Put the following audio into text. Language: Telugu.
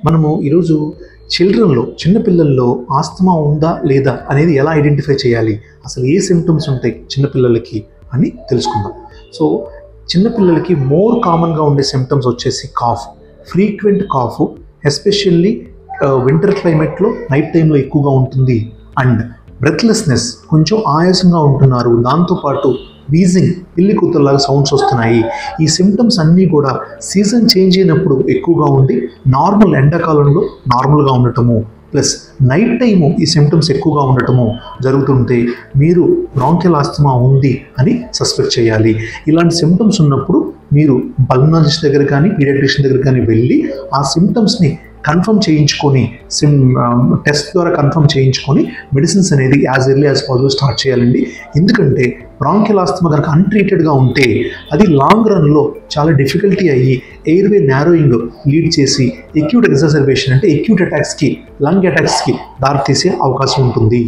మనము ఈరోజు చిన్న పిల్లల్లో ఆస్తమా ఉందా లేదా అనేది ఎలా ఐడెంటిఫై చేయాలి, అసలు ఏ సిమ్టమ్స్ ఉంటాయి చిన్నపిల్లలకి అని తెలుసుకుందాం. సో చిన్నపిల్లలకి మోర్ కామన్గా ఉండే సిమ్టమ్స్ వచ్చేసి cough, frequent cough, especially winter క్లైమేట్లో నైట్ టైంలో ఎక్కువగా ఉంటుంది. అండ్ బ్రెత్లెస్నెస్, కొంచెం ఆయాసంగా ఉంటున్నారు, దాంతోపాటు వీజింగ్, పిల్లి కూతురులాగా సౌండ్స్ వస్తున్నాయి. ఈ సిమ్టమ్స్ అన్నీ కూడా సీజన్ చేంజ్ అయినప్పుడు ఎక్కువగా ఉండి నార్మల్ ఎండాకాలంలో నార్మల్గా ఉండటము ప్లస్ నైట్ టైము ఈ సిమ్టమ్స్ ఎక్కువగా ఉండటము జరుగుతుంటే మీరు బ్రాంకియల్ ఆస్తమా ఉంది అని సస్పెక్ట్ చేయాలి. ఇలాంటి సిమ్టమ్స్ ఉన్నప్పుడు మీరు పల్మనాలజిస్ట్ దగ్గర కానీ పీడియాట్రిషియన్ దగ్గర కానీ వెళ్ళి ఆ సిమ్టమ్స్ని కన్ఫర్మ్ చేయించుకొని టెస్ట్ ద్వారా కన్ఫర్మ్ చేయించుకొని మెడిసిన్స్ అనేది as early as possible start చేయాలండి. ఎందుకంటే బ్రాంకియల్ ఆస్తమా కనుక అన్ట్రీటెడ్గా ఉంటే అది లాంగ్ రన్లో చాలా డిఫికల్టీ అయ్యి ఎయిర్వే నారోయింగ్ లీడ్ చేసి ఎక్యూట్ ఎగ్జాసర్బేషన్ అంటే ఎక్యూట్ అటాక్స్కి, లంగ్ అటాక్స్కి దారితీసే అవకాశం ఉంటుంది.